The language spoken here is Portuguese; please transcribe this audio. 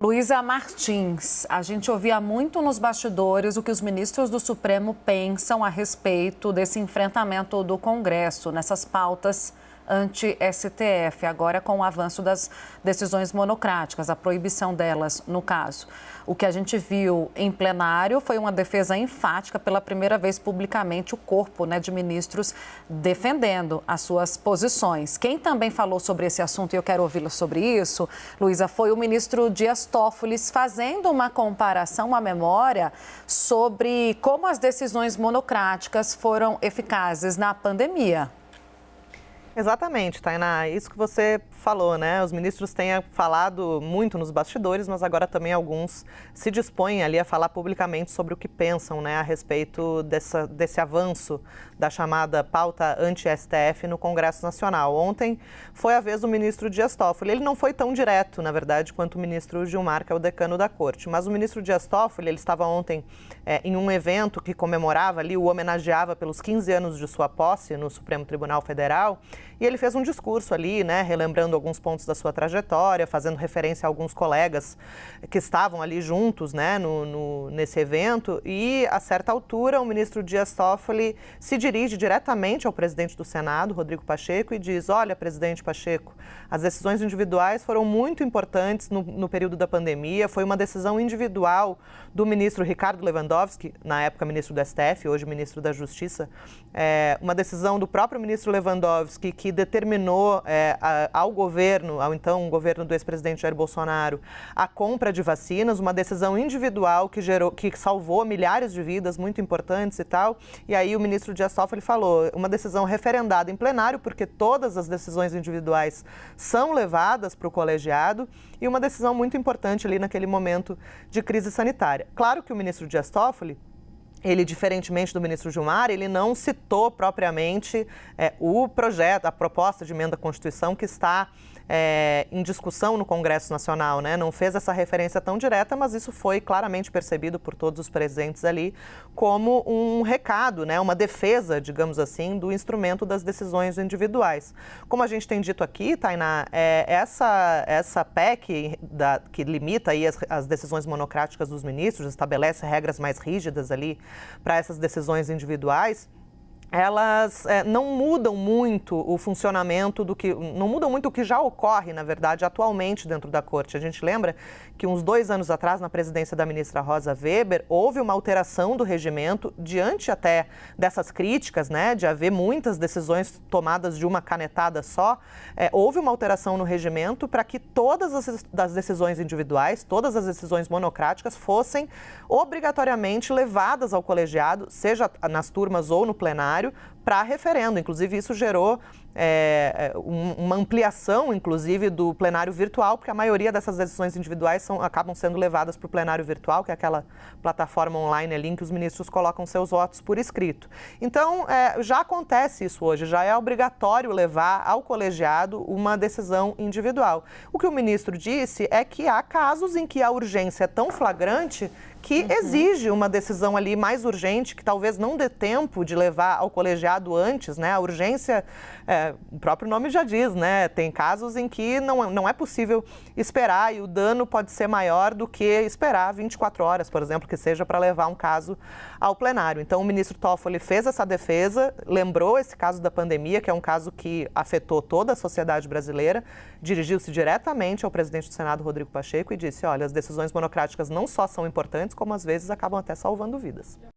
Luísa Martins, a gente ouvia muito nos bastidores o que os ministros do Supremo pensam a respeito desse enfrentamento do Congresso, nessas pautas anti-STF, agora com o avanço das decisões monocráticas, a proibição delas, no caso. O que a gente viu em plenário foi uma defesa enfática, pela primeira vez publicamente, o corpo de ministros defendendo as suas posições. Quem também falou sobre esse assunto, e eu quero ouvi-la sobre isso, Luísa, foi o ministro Dias Toffoli, fazendo uma comparação à memória sobre como as decisões monocráticas foram eficazes na pandemia. Exatamente, Tainá, isso que você falou, né? Os ministros têm falado muito nos bastidores, mas agora também alguns se dispõem ali a falar publicamente sobre o que pensam, né, a respeito desse avanço da chamada pauta anti-STF no Congresso Nacional. Ontem foi a vez do ministro Dias Toffoli. Ele não foi tão direto, na verdade, quanto o ministro Gilmar, que é o decano da Corte, mas o ministro Dias Toffoli, ele estava ontem em um evento que comemorava ali, o homenageava pelos 15 anos de sua posse no Supremo Tribunal Federal. E ele fez um discurso ali, né, relembrando alguns pontos da sua trajetória, fazendo referência a alguns colegas que estavam ali juntos, né, nesse evento. E, a certa altura, o ministro Dias Toffoli se dirige diretamente ao presidente do Senado, Rodrigo Pacheco, e diz: olha, presidente Pacheco, as decisões individuais foram muito importantes no período da pandemia. Foi uma decisão individual do ministro Ricardo Lewandowski, na época ministro do STF, hoje ministro da Justiça, uma decisão do próprio ministro Lewandowski que determinou ao governo, ao então governo do ex-presidente Jair Bolsonaro, a compra de vacinas, uma decisão individual que salvou milhares de vidas muito importantes e tal. E aí o ministro Dias Toffoli falou, uma decisão referendada em plenário, porque todas as decisões individuais são levadas para o colegiado, e uma decisão muito importante ali naquele momento de crise sanitária. Claro que o ministro Dias Toffoli, ele, diferentemente do ministro Gilmar, ele não citou propriamente o projeto, a proposta de emenda à Constituição que está em discussão no Congresso Nacional, né? Não fez essa referência tão direta, mas isso foi claramente percebido por todos os presentes ali como um recado, né? Uma defesa, digamos assim, do instrumento das decisões individuais. Como a gente tem dito aqui, Tainá, essa PEC que limita aí as decisões monocráticas dos ministros, estabelece regras mais rígidas ali para essas decisões individuais, elas não mudam muito o funcionamento não mudam muito o que já ocorre, na verdade, atualmente dentro da Corte. A gente lembra que uns 2 anos atrás, na presidência da ministra Rosa Weber, houve uma alteração do regimento, diante até dessas críticas, né, de haver muitas decisões tomadas de uma canetada só, houve uma alteração no regimento para que todas as decisões individuais, todas as decisões monocráticas fossem obrigatoriamente levadas ao colegiado, seja nas turmas ou no plenário, para referendo. Inclusive, isso gerou uma ampliação, inclusive, do plenário virtual, porque a maioria dessas decisões individuais acabam sendo levadas para o plenário virtual, que é aquela plataforma online ali em que os ministros colocam seus votos por escrito. Então, já acontece isso hoje, já é obrigatório levar ao colegiado uma decisão individual. O que o ministro disse é que há casos em que a urgência é tão flagrante que exige uma decisão ali mais urgente, que talvez não dê tempo de levar ao colegiado antes, né? A urgência, o próprio nome já diz, né? Tem casos em que não é possível esperar e o dano pode ser maior do que esperar 24 horas, por exemplo, que seja para levar um caso ao plenário. Então, o ministro Toffoli fez essa defesa, lembrou esse caso da pandemia, que é um caso que afetou toda a sociedade brasileira, dirigiu-se diretamente ao presidente do Senado, Rodrigo Pacheco, e disse: olha, as decisões monocráticas não só são importantes, como às vezes acabam até salvando vidas.